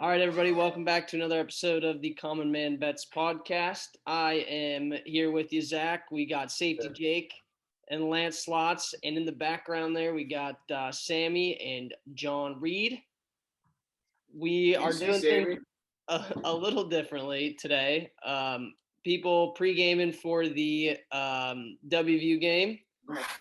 All right, everybody, welcome back to another episode of the Common Man Bets podcast. I am here with you, Zach. We got Safety Jake and Lance Slots, and in the background there, we got Sammy and John Reed. We are doing things a little differently today. People pre-gaming for the WVU game.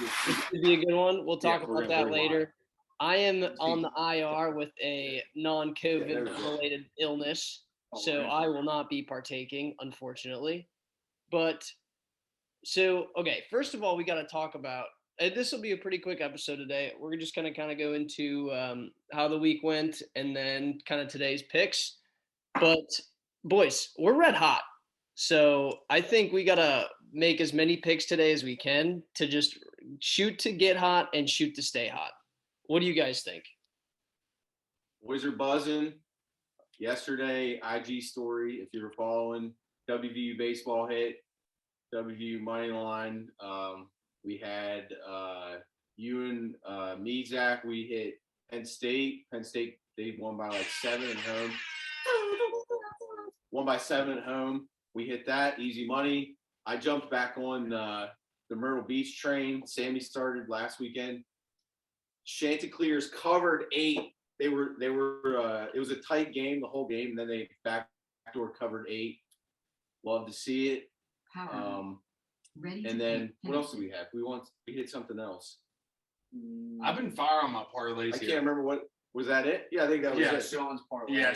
This should be a good one. We'll talk about that later. I am on the IR with a non-COVID related illness, so I will not be partaking, unfortunately. Okay, first of all, we got to talk about, this will be a pretty quick episode today. We're just going to kind of go into how the week went and then kind of today's picks. But, boys, we're red hot. So I think we got to make as many picks today as we can to just shoot to get hot and shoot to stay hot. What do you guys think? Boys are buzzing. Yesterday, IG story, if you were following, WVU baseball hit, WVU money line. We had you and me, Zach, we hit Penn State. Penn State, they won by like 7 at home. Won by 7 at home. We hit that, easy money. I jumped back on the Myrtle Beach train. Sammy started last weekend. Chanticleers covered 8. They were it was a tight game the whole game, and then they backdoor covered 8. Love to see it. And then what else did we have? We hit something else. I've been fire on my parlays. I can't remember what was that it? Yeah, I think that was it. Sean's parlay. Yeah,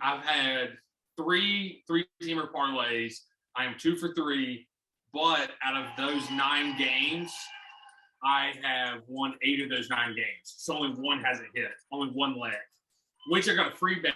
I've had three teamer parlays. I am 2 for 3, but out of those 9 games, I have won 8 of those 9 games. So only one hasn't hit. Only one leg. Which I got a free bet,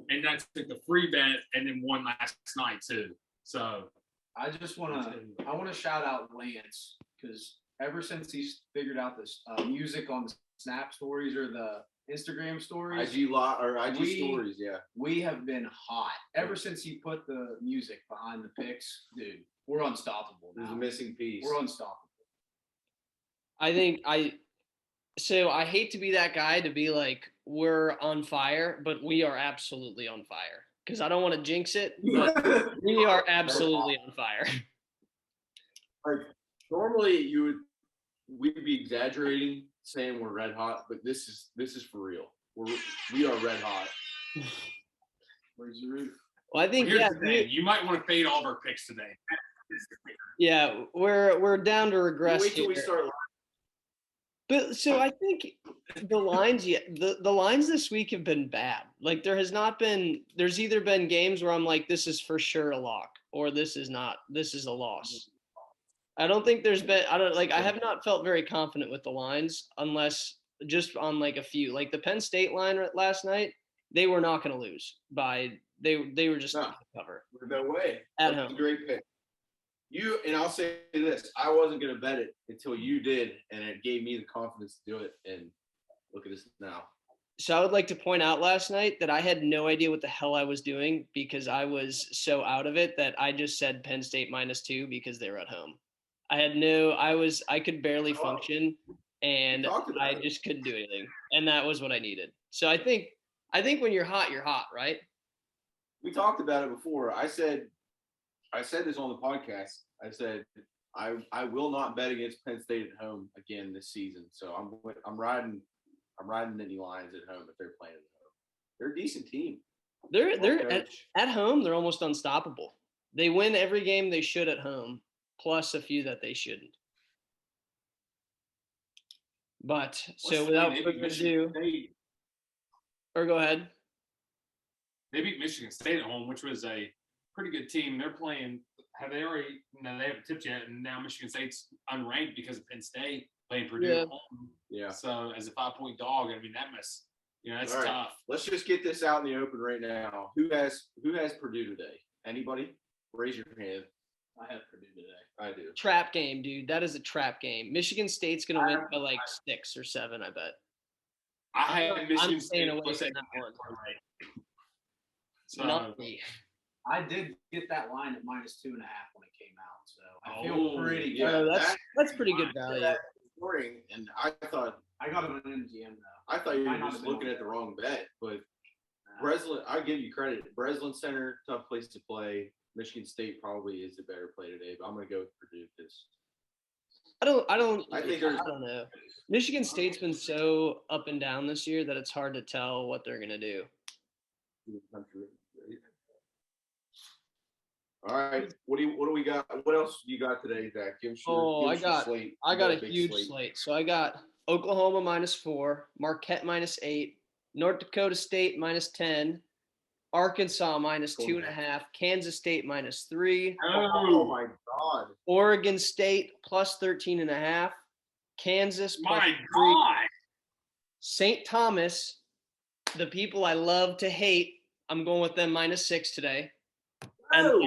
and that's the free bet, and then one last night too. So I just want to shout out Lance, because ever since he's figured out this music on the Snap stories or the Instagram stories, IG stories, yeah. We have been hot ever since he put the music behind the picks, dude. We're unstoppable now. There's a missing piece. We're unstoppable. I hate to be that guy to be like, we're on fire, but we are absolutely on fire. Because I don't want to jinx it, but we are absolutely on fire. Like, normally we'd be exaggerating saying we're red hot, but this is for real. We are red hot. Where's your roof? Well, I think you might want to fade all of our picks today. Yeah, we're down to regress. Wait till we start. But so I think the lines, the lines this week have been bad. Like there's either been games where I'm like, this is for sure a lock, or this is a loss. I don't think I have not felt very confident with the lines unless just on like a few, like the Penn State line last night, they were not going to lose they were just not going to cover. No way. At That's home. A great pick. And I'll say this, I wasn't going to bet it until you did, and it gave me the confidence to do it, and look at us now. So I would like to point out last night that I had no idea what the hell I was doing because I was so out of it that I just said Penn State -2 because they were at home. I could barely function, and I just couldn't do anything, and that was what I needed. So I think when you're hot, right? We talked about it before. I said this on the podcast. I said I will not bet against Penn State at home again this season. So I'm riding any lines at home if they're playing at home. They're a decent team. They're at home. They're almost unstoppable. They win every game they should at home, plus a few that they shouldn't. But so without further ado, or go ahead. They beat Michigan State at home, which was a pretty good team. They're playing. They haven't tipped yet, and now Michigan State's unranked because of Penn State playing Purdue at home. Yeah. So as a 5-point dog, I mean that must, that's right. tough. Let's just get this out in the open right now. Who has Purdue today? Anybody? Raise your hand. I have Purdue today. I do. Trap game, dude. That is a trap game. Michigan State's gonna win by like 6 or 7, I bet. I had Michigan State away from that one. So not me. I did get that line at -2.5 when it came out, so I feel pretty good. Yeah, that's pretty good value. morning, and I thought I got him an MGM though. I thought you Might were not just have been looking on at the there. wrong bet, but Breslin, I give you credit. Breslin Center, tough place to play. Michigan State probably is the better play today, but I'm gonna go with Purdue because I don't know. Michigan State's been so up and down this year that it's hard to tell what they're gonna do. All right, what do we got? What else do you got today, Zach? Give us your slate. I You got a big huge slate. So I got Oklahoma -4, Marquette -8, North Dakota State -10, Arkansas -2.5, Kansas State -3, Oh my God! Oregon State +13.5, Kansas My +3, God. St. Thomas, the people I love to hate. I'm going with them -6 today. And Whoa!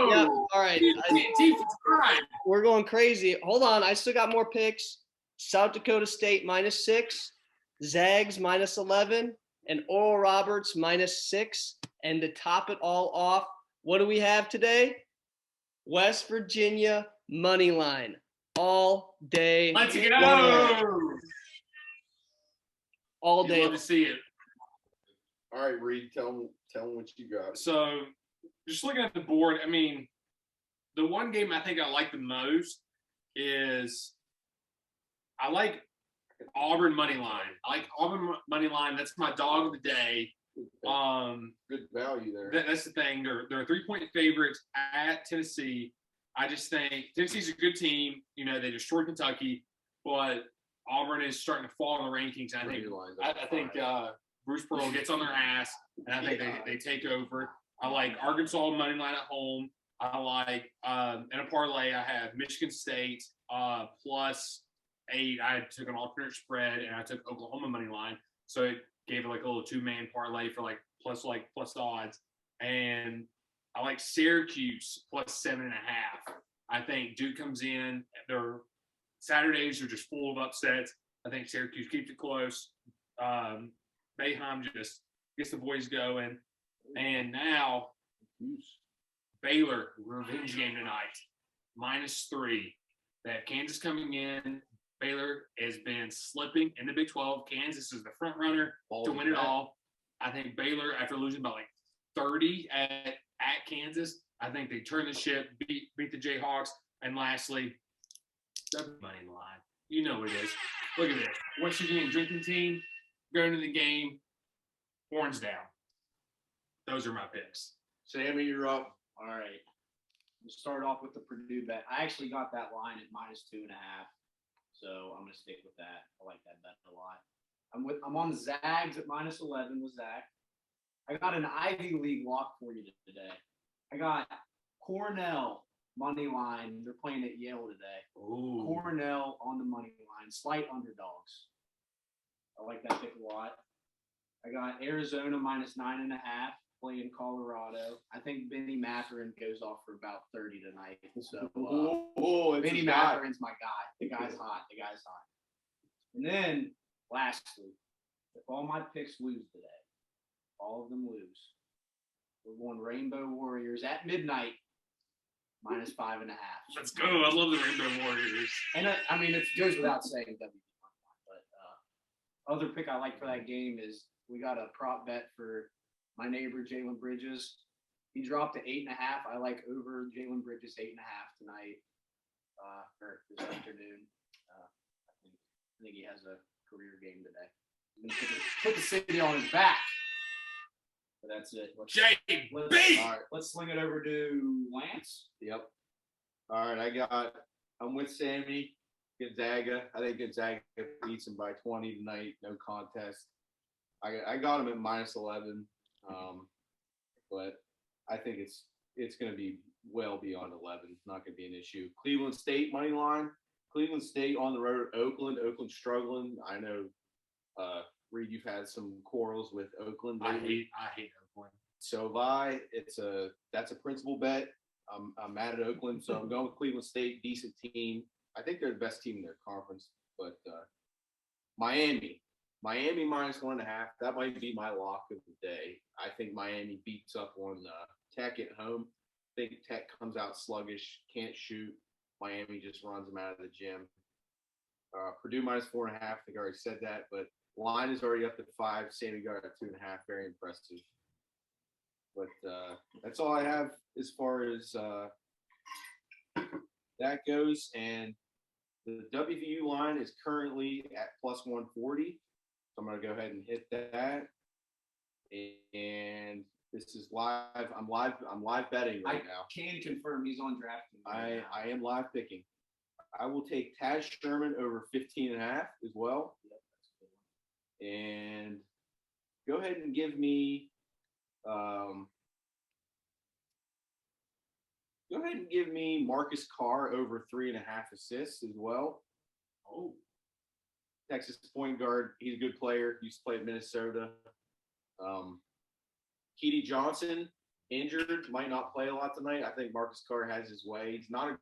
yeah, all right. We're going crazy. Hold on, I still got more picks. South Dakota State -6, Zags -11, and Oral Roberts -6. And to top it all off, what do we have today? West Virginia money line all day. Let's go! All You day. love to see it. All right, Reed, tell them what you got. So, just looking at the board, I mean, the one game I think I like the most is I like Auburn money line. I like Auburn money line. That's my dog of the day. Good value there. That's the thing. They're 3-point favorites at Tennessee. I just think Tennessee's a good team. You know, they destroyed Kentucky, but Auburn is starting to fall in the rankings. And I think Bruce Pearl gets on their ass, and I think they take over. I like Arkansas money line at home. I like in a parlay I have Michigan State +8. I took an alternate spread, and I took Oklahoma money line. So it gave it like a little 2-man parlay for plus odds. And I like Syracuse +7.5. I think Duke comes in. Their Saturdays are just full of upsets. I think Syracuse keeps it close. Boeheim just gets the boys going. And now Baylor, revenge game tonight, -3. They have Kansas coming in. Baylor has been slipping in the Big 12. Kansas is the front runner to win it all. I think Baylor, after losing by 30 at Kansas, I think they turn the ship, beat the Jayhawks. And lastly, the money line. You know what it is. Look at this. West Virginia drinking team going to the game, horns down. Those are my picks. Sammy, you're up. All right. We'll start off with the Purdue bet. I actually got that line at -2.5. So I'm gonna stick with that. I like that bet a lot. I'm on Zags at -11 with Zach. I got an Ivy League lock for you today. I got Cornell money line. They're playing at Yale today. Ooh. Cornell on the money line, slight underdogs. I like that pick a lot. I got Arizona -9.5 playing Colorado. I think Benny Mathurin goes off for about 30 tonight. So Benny Mathurin's my guy. The guy's hot. And then lastly, if all my picks lose today, all of them lose, we're going Rainbow Warriors at midnight -5.5. Let's go. I love the Rainbow Warriors. And I mean, it goes without saying WB. But other pick I like for that game is we got a prop bet for my neighbor Jalen Bridges. He dropped to 8.5. I like over Jalen Bridges 8.5 tonight or this afternoon. I think he has a career game today. He's gonna put the city on his back. But that's it. Let's sling it over to Lance. Yep. All right, I'm with Sammy. Gonzaga. I think Gonzaga beats him by 20 tonight. No contest. I got him at -11. But I think it's going to be well beyond 11. It's not going to be an issue. Cleveland State money line. Cleveland State on the road at Oakland. Oakland struggling. I know, Reed, you've had some quarrels with Oakland. I hate Oakland. So have I. That's a principal bet. I'm mad at Oakland, so I'm going with Cleveland State. Decent team. I think they're the best team in their conference. But Miami -1.5. That might be my lock of the day. I think Miami beats up on Tech at home. I think Tech comes out sluggish, can't shoot. Miami just runs them out of the gym. Purdue -4.5. I think I already said that, but line is already up to 5. Sammy got at 2.5. Very impressive. But that's all I have as far as that goes. And the WVU line is currently at +140. So I'm going to go ahead and hit that. And this is live. I'm live betting right now. I can confirm he's on DraftKings. I am live picking. I will take Taz Sherman over 15.5 as well. Yep, that's a good one. And go ahead and give me Marcus Carr over 3.5 assists as well. Oh, Texas point guard. He's a good player. Used to play at Minnesota. Keedy Johnson injured, might not play a lot tonight. I think Marcus Carr has his way. He's not a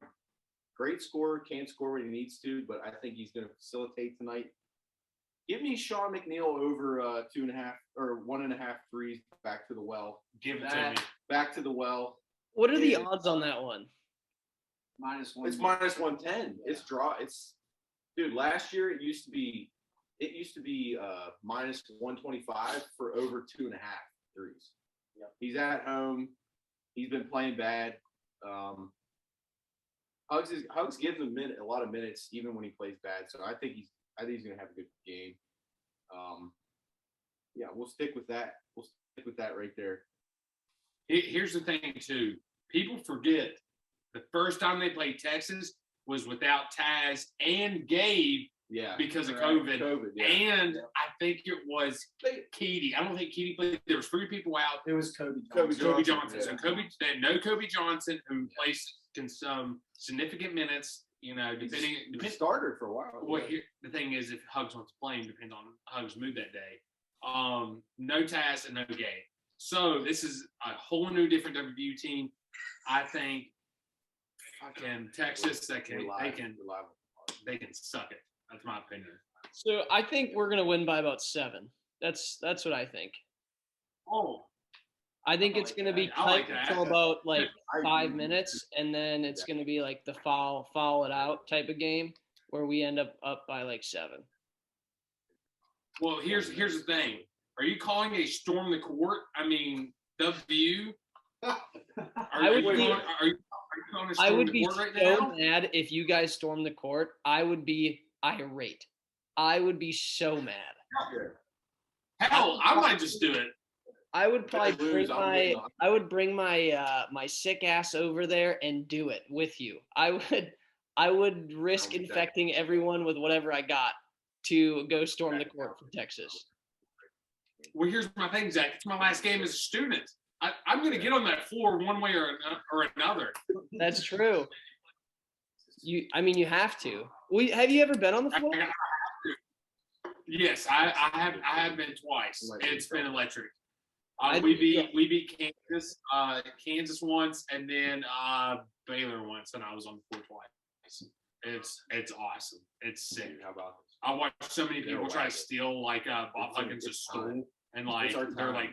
great scorer, can't score when he needs to, but I think he's going to facilitate tonight. Give me Sean McNeil over 2.5 or 1.5 threes back to the well. give it to me. Back to the well. What are the odds on that one? -1. It's -110. Yeah. Dude, last year it used to be -125 for over 2.5 threes. Yep. He's at home. He's been playing bad. Hugs gives him a lot of minutes even when he plays bad. So I think he's gonna have a good game. Yeah, we'll stick with that. We'll stick with that right there. Here's the thing, too. People forget the first time they played Texas was without Taz and Gabe Yeah. because of Correct. COVID. Yeah. And I think it was Keedy. I don't think Keedy played. There was 3 people out. It was Kobe Kobe Johnson. Johnson. Yeah. So no Kobe Johnson, who plays some significant minutes. Depending. He started for a while. Well, the thing is, if Hugs wants to play him, depends on Hugs' mood that day. No Taz and no Gabe. So this is a whole new different WVU team. I think fucking Texas they can suck it. That's my opinion. So I think we're gonna win by about 7. That's what I think. Oh, I think it's gonna be I like tight that. until about like 5 minutes, and then it's gonna be like the foul it out type of game where we end up by like 7. well, here's the thing. Are you calling a storm the court? I mean, WVU. I would be- Are you calling a I storm would the be court right so now? mad if you guys stormed the court. I would be irate. I would be so mad. Hell, I might just do it. I would probably Better lose, bring I'm my waiting on it. I would bring my my sick ass over there and do it with you. I would risk Oh, okay. infecting everyone with whatever I got to go storm the court for Texas. Well, here's my thing, Zach. It's my last game as a student. I'm going to get on that floor one way or another. That's true. You have to. Have you ever been on the floor? Yes, I have been twice. It's been electric. I We think beat Kansas once, and then Baylor once, and I was on the floor twice. It's awesome. It's sick. How about this? I watched so many people try to steal Bob Huggins' stool, and they're like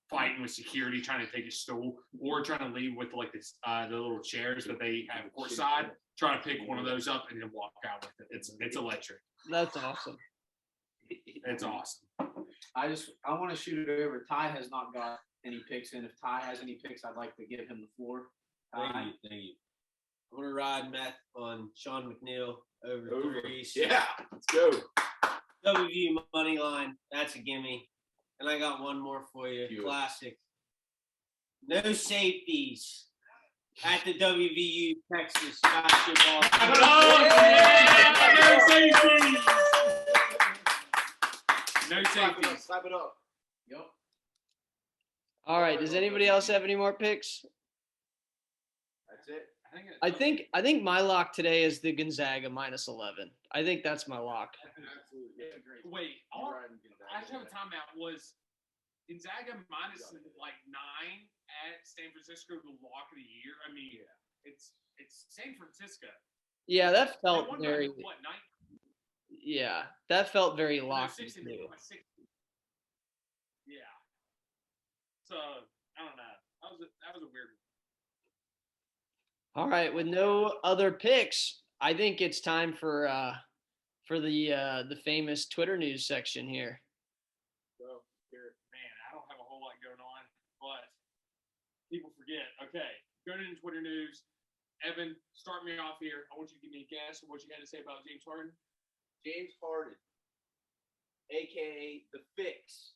fighting with security trying to take his stool, or trying to leave with the little chairs that they have courtside, trying to pick one of those up and then walk out with it. It's electric. That's awesome. It's awesome. I want to shoot it over. Ty has not got any picks in. If Ty has any picks, I'd like to give him the floor. Thank you. I'm gonna ride Matt on Sean McNeil over threes. Yeah, let's go. WVU money line. That's a gimme. And I got one more for you. Cute. Classic. No safeties at the WVU Texas basketball. Oh, yeah! No safety! No safety. Slap it up. Yep. All right. Does anybody else have any more picks? That's it. I think my lock today is the Gonzaga -11. I think that's my lock. Absolutely. Yeah, great. Wait, I just have a timeout. Was Gonzaga minus like 9 at San Francisco the lock of the year? I mean, it's San Francisco. Yeah, that They felt won by, very. what, 9? Yeah, that felt very No, locked. 16. too. Yeah. So I don't know. That was a weird one. All right, with no other picks, I think it's time for the famous Twitter news section here. So, man, I don't have a whole lot going on, but people forget. Okay, going into Twitter news. Evan, start me off here. I want you to give me a guess of what you had to say about James Harden. James Harden, a.k.a. The Fix.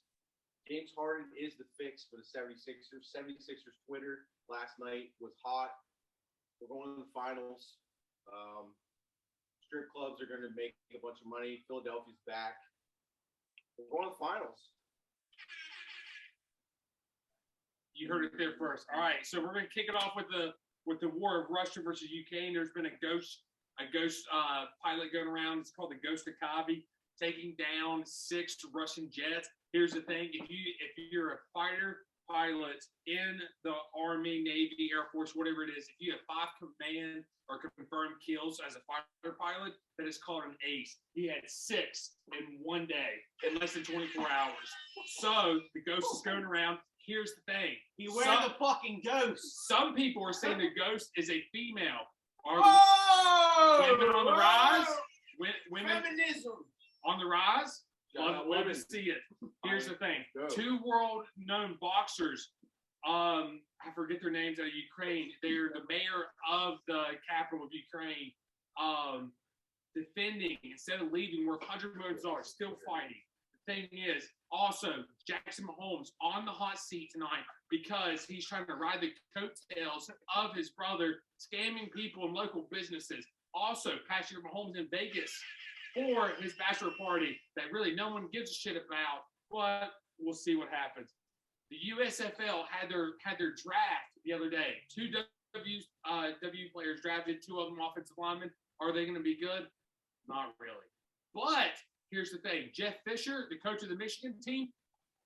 James Harden is the fix for the 76ers. 76ers Twitter last night was hot. We're going to the finals. Strip clubs are going to make a bunch of money. Philadelphia's back. We're going to the finals. You heard it there first. All right, so we're going to kick it off with the war of Russia versus Ukraine. There's been a ghost pilot going around. It's called the Ghost of Kavi, taking down 6 Russian jets. Here's the thing: if you're a fighter pilot in the Army, Navy, Air Force, whatever it is, if you have 5 command or confirmed kills as a fighter pilot, that is called an ace. He had 6 in one day, in less than 24 hours. So the ghost is going around. Here's the thing: Beware the fucking ghost. some people are saying the ghost is a female. Are Women women on the rise? Women Feminism. on the rise? Shout out Love to women. see it. Here's the thing: Go. 2 world-known boxers. I forget their names out of Ukraine. They're the mayor of the capital of Ukraine. Defending instead of leaving, worth $100 million, still fighting. The thing is, also Jackson Mahomes on the hot seat tonight because he's trying to ride the coattails of his brother, scamming people in local businesses. Also, Patrick Mahomes in Vegas for his bachelor party that really no one gives a shit about, but we'll see what happens. The USFL had their draft the other day. 2 W players drafted, 2 of them offensive linemen. Are they going to be good? Not really. But here's the thing: Jeff Fisher, the coach of the Michigan team,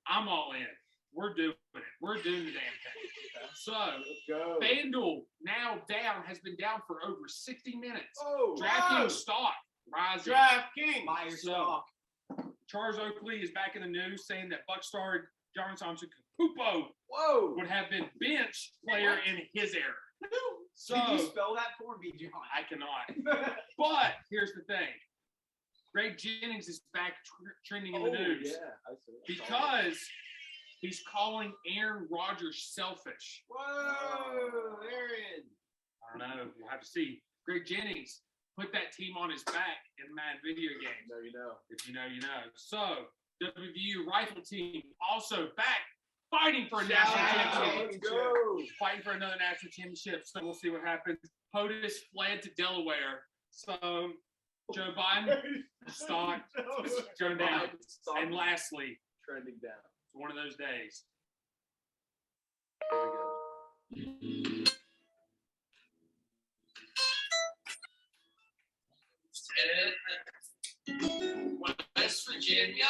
I'm all in. We're doing it. We're doing the damn thing. So, Let's go. FanDuel has been down for over 60 minutes. Oh, DraftKings stock rising. DraftKings. Buy your So, stock. Charles Oakley is back in the news saying that Buck star John Thompson Pupo whoa. would have been bench player in his era. So Can you spell that for me, John? I cannot. But here's the thing: Greg Jennings is back trending in the news Yeah, I see. because he's calling Aaron Rodgers selfish. Whoa, Aaron. I don't know. We'll have to see. Greg Jennings put that team on his back in Madden video games. No, you know. If you know, you know. So, WVU rifle team also back fighting for a national championship. Let's go. Fighting for another national championship. So, we'll see what happens. POTUS fled to Delaware. So, Joe Biden, stock going down. And lastly, Trending down. it's one of those days. Here we go. West Virginia,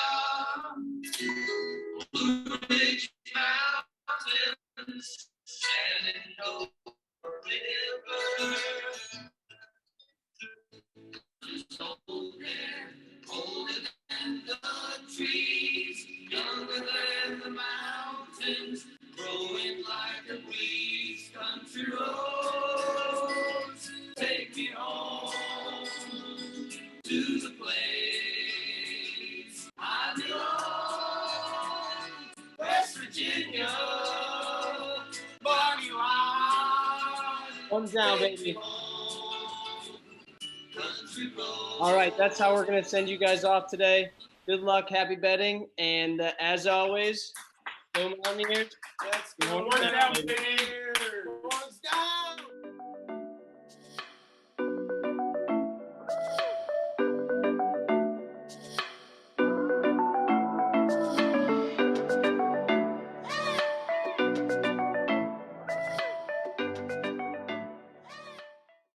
Blue Ridge Mountains, Shenandoah River. Older than the trees, younger than the mountains, growing like a breeze. Country roads, take me home to the place I belong. West Virginia, Barney Line. One down, baby. All right, that's how we're going to send you guys off today. Good luck, happy betting, and as always, go Mountaineers. Let's One go. down, baby.